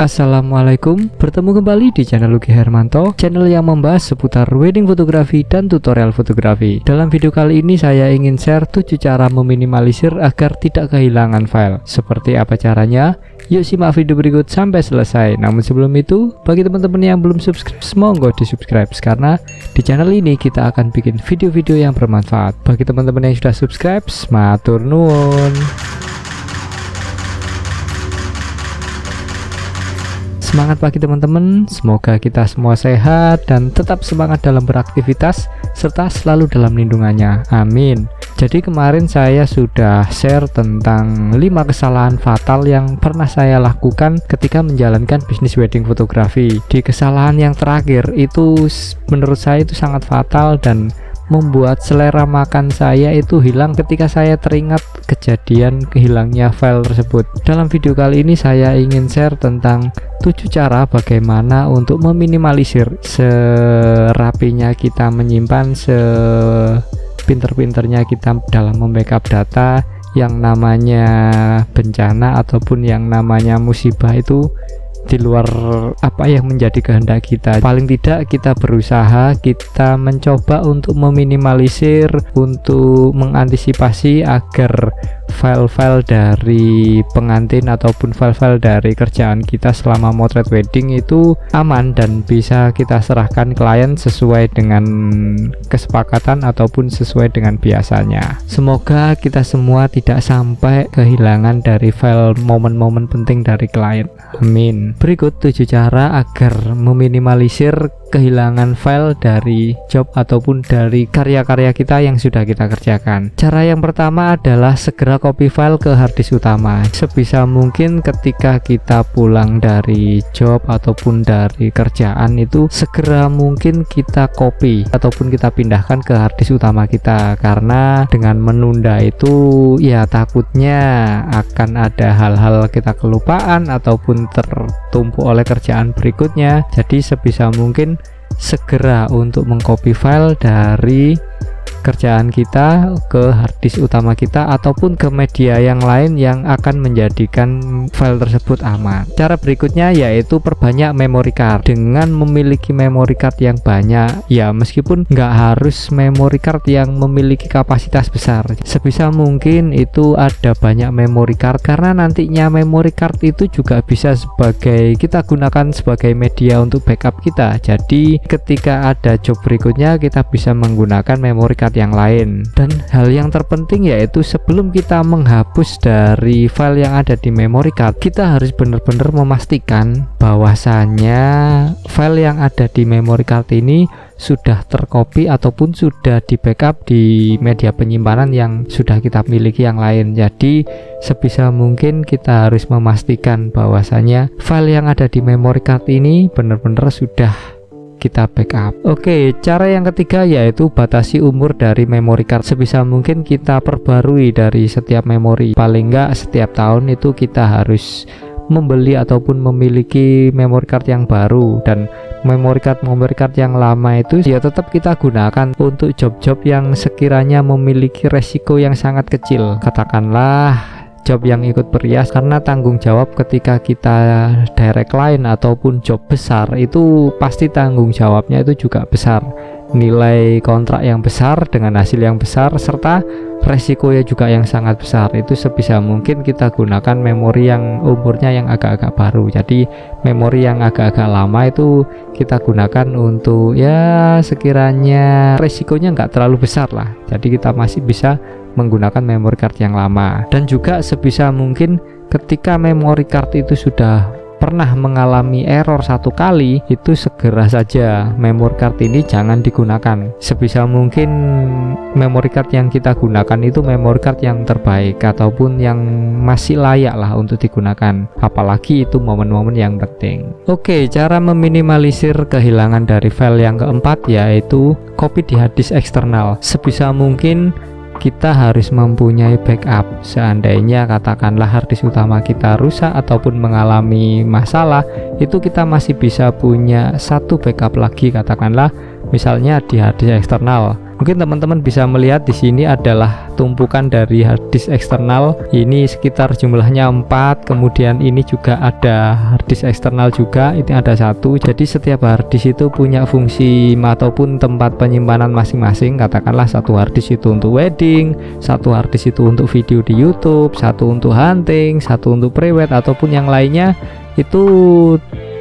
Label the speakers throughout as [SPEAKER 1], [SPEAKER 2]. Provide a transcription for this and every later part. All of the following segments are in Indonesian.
[SPEAKER 1] Assalamualaikum, bertemu kembali di channel Lucky Hermanto, channel yang membahas seputar wedding fotografi dan tutorial fotografi. Dalam video kali ini saya ingin share 7 cara meminimalisir agar tidak kehilangan file. Seperti apa caranya? Yuk simak video berikut sampai selesai. Namun sebelum itu, bagi teman-teman yang belum subscribe, monggo di subscribe, karena di channel ini kita akan bikin video-video yang bermanfaat. Bagi teman-teman yang sudah subscribe, matur nuwun. Semangat pagi teman-teman, semoga kita semua sehat dan tetap semangat dalam beraktivitas serta selalu dalam lindungannya, amin. Jadi kemarin saya sudah share tentang 5 kesalahan fatal yang pernah saya lakukan ketika menjalankan bisnis wedding fotografi. Di kesalahan yang terakhir itu menurut saya itu sangat fatal dan membuat selera makan saya itu hilang ketika saya teringat kejadian hilangnya file tersebut. Dalam video kali ini saya ingin share tentang 7 cara bagaimana untuk meminimalisir, serapinya kita menyimpan, sepinter-pinternya kita dalam membackup data yang namanya bencana ataupun yang namanya musibah itu di luar apa yang menjadi kehendak kita. Paling tidak kita berusaha, kita mencoba untuk meminimalisir, untuk mengantisipasi agar file-file dari pengantin ataupun file-file dari kerjaan kita selama motret wedding itu aman dan bisa kita serahkan klien sesuai dengan kesepakatan ataupun sesuai dengan biasanya. Semoga kita semua tidak sampai kehilangan dari file momen-momen penting dari klien, amin. Berikut 7 cara agar meminimalisir kehilangan file dari job ataupun dari karya-karya kita yang sudah kita kerjakan. Cara yang pertama adalah segera copy file ke harddisk utama. Sebisa mungkin ketika kita pulang dari job ataupun dari kerjaan itu segera mungkin kita copy ataupun kita pindahkan ke harddisk utama kita, karena dengan menunda itu ya takutnya akan ada hal-hal kita kelupaan ataupun tertumpuk oleh kerjaan berikutnya. Jadi sebisa mungkin segera untuk mengcopy file dari kerjaan kita ke harddisk utama kita ataupun ke media yang lain yang akan menjadikan file tersebut aman. Cara berikutnya yaitu perbanyak memory card. Dengan memiliki memory card yang banyak, ya meskipun nggak harus memory card yang memiliki kapasitas besar, sebisa mungkin itu ada banyak memory card, karena nantinya memory card itu juga bisa kita gunakan sebagai media untuk backup kita. Jadi ketika ada job berikutnya kita bisa menggunakan memory card yang lain. Dan hal yang terpenting yaitu sebelum kita menghapus dari file yang ada di memory card, kita harus benar-benar memastikan bahwasannya file yang ada di memory card ini sudah tercopy ataupun sudah di backup di media penyimpanan yang sudah kita miliki yang lain. Jadi sebisa mungkin kita harus memastikan bahwasanya file yang ada di memory card ini benar-benar sudah kita backup. Oke, cara yang ketiga yaitu batasi umur dari memory card. Sebisa mungkin kita perbarui dari setiap memori, paling enggak setiap tahun itu kita harus membeli ataupun memiliki memory card yang baru. Dan memory card yang lama itu ya tetap kita gunakan untuk job-job yang sekiranya memiliki resiko yang sangat kecil, katakanlah job yang ikut berias, karena tanggung jawab ketika kita direct client ataupun job besar itu pasti tanggung jawabnya itu juga besar, nilai kontrak yang besar dengan hasil yang besar serta resikonya juga yang sangat besar. Itu sebisa mungkin kita gunakan memori yang umurnya yang agak-agak baru. Jadi memori yang agak-agak lama itu kita gunakan untuk ya sekiranya resikonya nggak terlalu besar lah, jadi kita masih bisa menggunakan memory card yang lama. Dan juga sebisa mungkin ketika memory card itu sudah pernah mengalami error 1 kali, itu segera saja memory card ini jangan digunakan. Sebisa mungkin memory card yang kita gunakan itu memory card yang terbaik ataupun yang masih layak lah untuk digunakan, apalagi itu momen-momen yang penting. Oke, cara meminimalisir kehilangan dari file yang keempat yaitu copy di harddisk eksternal. Sebisa mungkin kita harus mempunyai backup. Seandainya katakanlah harddisk utama kita rusak ataupun mengalami masalah, itu kita masih bisa punya satu backup lagi, katakanlah misalnya di harddisk eksternal. Mungkin teman-teman bisa melihat di sini adalah tumpukan dari harddisk eksternal. Ini sekitar jumlahnya 4. Kemudian ini juga ada harddisk eksternal juga, ini ada 1. Jadi setiap harddisk itu punya fungsi ataupun tempat penyimpanan masing-masing. Katakanlah satu harddisk itu untuk wedding, satu harddisk itu untuk video di YouTube, satu untuk hunting, satu untuk private ataupun yang lainnya. Itu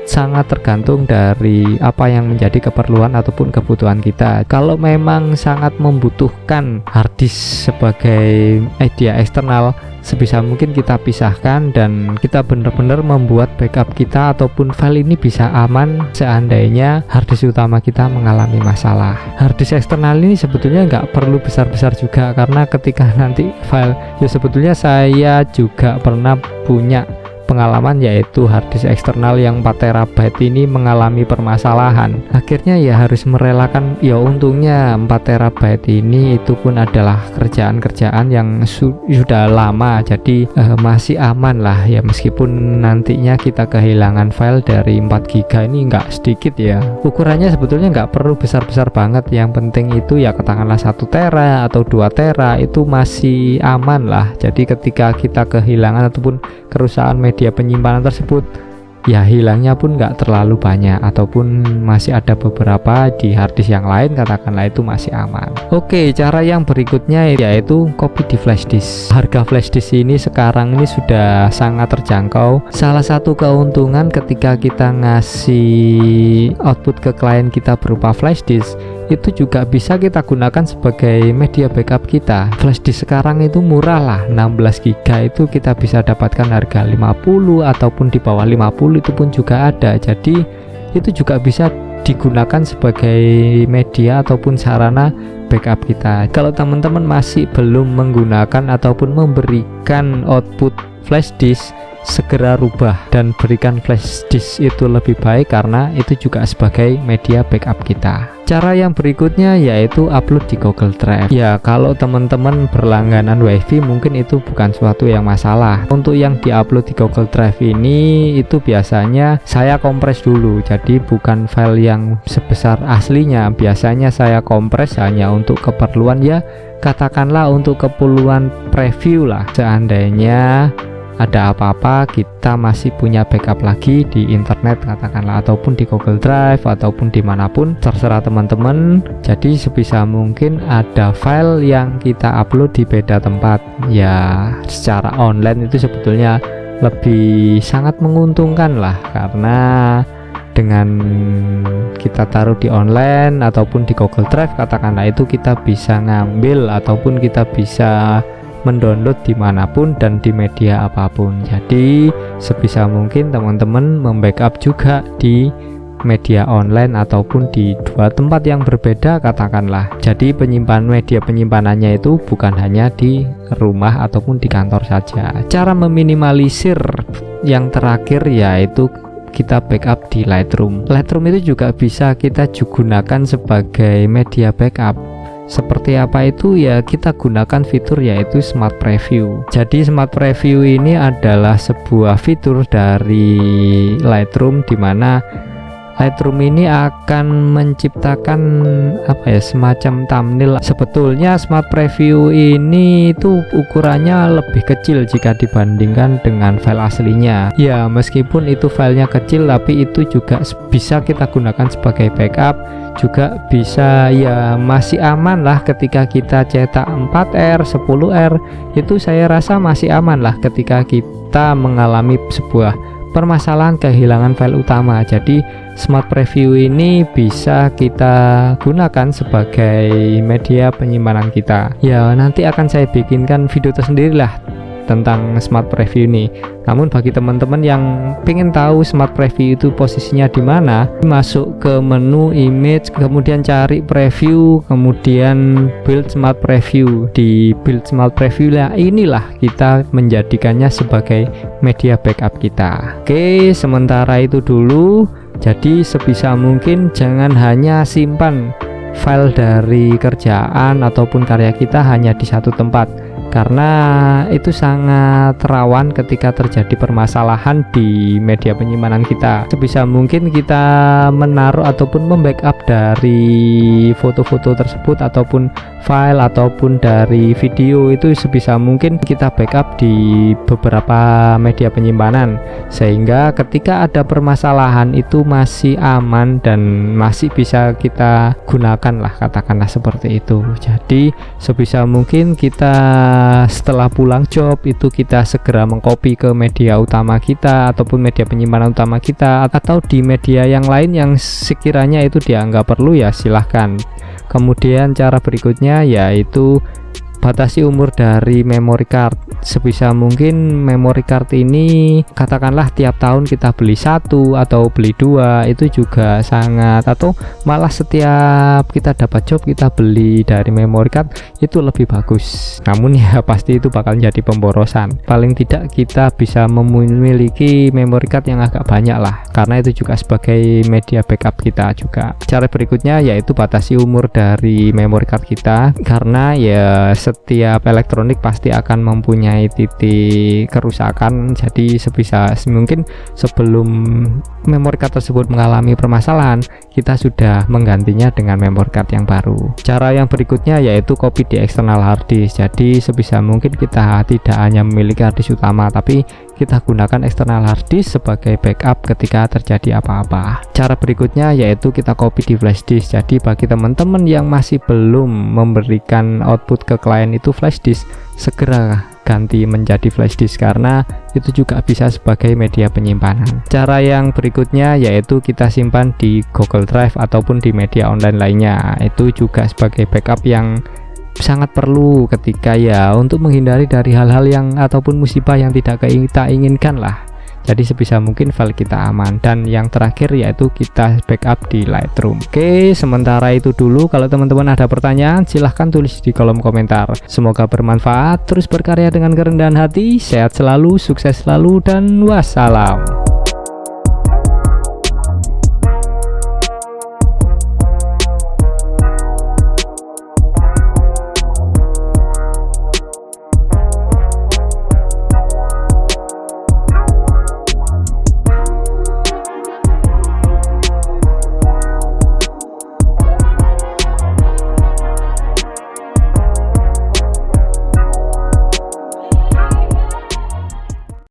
[SPEAKER 1] sangat tergantung dari apa yang menjadi keperluan ataupun kebutuhan kita. Kalau memang sangat membutuhkan harddisk sebagai media eksternal, sebisa mungkin kita pisahkan dan kita benar-benar membuat backup kita ataupun file ini bisa aman seandainya harddisk utama kita mengalami masalah. Harddisk eksternal ini sebetulnya nggak perlu besar-besar juga, karena ketika nanti file, ya sebetulnya saya juga pernah punya pengalaman, yaitu harddisk eksternal yang 4 TB ini mengalami permasalahan. Akhirnya ya harus merelakan, ya untungnya 4 TB ini itu pun adalah kerjaan-kerjaan yang sudah lama, jadi masih aman lah ya, meskipun nantinya kita kehilangan file dari 4 GB ini nggak sedikit ya. Ukurannya sebetulnya nggak perlu besar-besar banget, yang penting itu ya katakanlah 1 tera atau 2 tera itu masih aman lah. Jadi ketika kita kehilangan ataupun kerusakan media penyimpanan tersebut, ya hilangnya pun nggak terlalu banyak, ataupun masih ada beberapa di harddisk yang lain, katakanlah itu masih aman. Oke, cara yang berikutnya yaitu copy di flash disk. Harga flash disk ini sekarang ini sudah sangat terjangkau. Salah satu keuntungan ketika kita ngasih output ke klien kita berupa flash disk, itu juga bisa kita gunakan sebagai media backup kita. Flash disk sekarang itu murah lah, 16 GB itu kita bisa dapatkan harga 50 ataupun di bawah 50 itu pun juga ada. Jadi itu juga bisa digunakan sebagai media ataupun sarana backup kita. Kalau teman-teman masih belum menggunakan ataupun memberikan output flash disk, segera rubah dan berikan flash disk itu lebih baik, karena itu juga sebagai media backup kita. Cara yang berikutnya yaitu upload di Google Drive. Ya, kalau teman-teman berlangganan WiFi mungkin itu bukan suatu yang masalah. Untuk yang diupload di Google Drive ini itu biasanya saya kompres dulu, jadi bukan file yang sebesar aslinya. Biasanya saya kompres hanya untuk keperluan, ya katakanlah untuk keperluan preview lah. Seandainya ada apa-apa kita masih punya backup lagi di internet, katakanlah, ataupun di Google Drive ataupun dimanapun, terserah teman-teman. Jadi sebisa mungkin ada file yang kita upload di beda tempat. Ya secara online itu sebetulnya lebih sangat menguntungkan lah, karena dengan kita taruh di online ataupun di Google Drive, katakanlah, itu kita bisa ngambil ataupun kita bisa mendownload dimanapun dan di media apapun. Jadi sebisa mungkin teman-teman membackup juga di media online ataupun di dua tempat yang berbeda, katakanlah. Jadi media penyimpanannya itu bukan hanya di rumah ataupun di kantor saja. Cara meminimalisir yang terakhir yaitu kita backup di Lightroom. Lightroom itu juga bisa kita gunakan sebagai media backup. Seperti apa itu? Ya kita gunakan fitur yaitu Smart Preview. Jadi Smart Preview ini adalah sebuah fitur dari Lightroom, dimana Lightroom ini akan menciptakan semacam thumbnail. Sebetulnya Smart Preview ini itu ukurannya lebih kecil jika dibandingkan dengan file aslinya. Ya meskipun itu filenya kecil, tapi itu juga bisa kita gunakan sebagai backup. Juga bisa, ya masih aman lah ketika kita cetak 4R, 10R. Itu saya rasa masih aman lah ketika kita mengalami sebuah permasalahan kehilangan file utama. Jadi Smart Preview ini bisa kita gunakan sebagai media penyimpanan kita. Ya nanti akan saya bikinkan video tersendiri lah tentang Smart Preview ini. Namun bagi teman-teman yang pengen tahu Smart Preview itu posisinya di mana, masuk ke menu image, kemudian cari preview, kemudian build Smart Preview. Di build Smart Preview lah, inilah kita menjadikannya sebagai media backup kita. Oke, sementara itu dulu. Jadi sebisa mungkin jangan hanya simpan file dari kerjaan ataupun karya kita hanya di satu tempat. karena itu sangat rawan ketika terjadi permasalahan di media penyimpanan kita. Sebisa mungkin kita menaruh ataupun membackup dari foto-foto tersebut ataupun file ataupun dari video itu sebisa mungkin kita backup di beberapa media penyimpanan, sehingga ketika ada permasalahan itu masih aman dan masih bisa kita gunakan lah, katakanlah seperti itu. Jadi sebisa mungkin kita setelah pulang job itu kita segera mengcopy ke media utama kita ataupun media penyimpanan utama kita, atau di media yang lain yang sekiranya itu dianggap perlu ya silahkan. Kemudian cara berikutnya yaitu batasi umur dari memory card. Sebisa mungkin memory card ini katakanlah tiap tahun kita beli satu atau beli dua, itu juga sangat, atau malah setiap kita dapat job kita beli dari memory card itu lebih bagus. Namun ya pasti itu bakal jadi pemborosan. Paling tidak kita bisa memiliki memory card yang agak banyak lah, karena itu juga sebagai media backup kita juga. Cara berikutnya yaitu batasi umur dari memory card kita, karena ya setiap elektronik pasti akan mempunyai titik kerusakan. Jadi sebisa mungkin sebelum memory card tersebut mengalami permasalahan, kita sudah menggantinya dengan memory card yang baru. Cara yang berikutnya yaitu copy di external hard disk. Jadi sebisa mungkin kita tidak hanya memiliki hard disk utama, tapi kita gunakan external hard disk sebagai backup ketika terjadi apa-apa. Cara berikutnya yaitu kita copy di flash disk. Jadi bagi teman-teman yang masih belum memberikan output ke klien itu flash disk, segera ganti menjadi flash disk karena itu juga bisa sebagai media penyimpanan. Cara yang berikutnya yaitu kita simpan di Google Drive ataupun di media online lainnya. Itu juga sebagai backup yang sangat perlu ketika ya untuk menghindari dari hal-hal yang ataupun musibah yang tidak kita inginkan lah. Jadi sebisa mungkin file kita aman. Dan yang terakhir yaitu kita backup di Lightroom. Oke, sementara itu dulu. Kalau teman-teman ada pertanyaan silahkan tulis di kolom komentar. Semoga bermanfaat. Terus berkarya dengan kerendahan hati. Sehat selalu, sukses selalu, dan wassalam.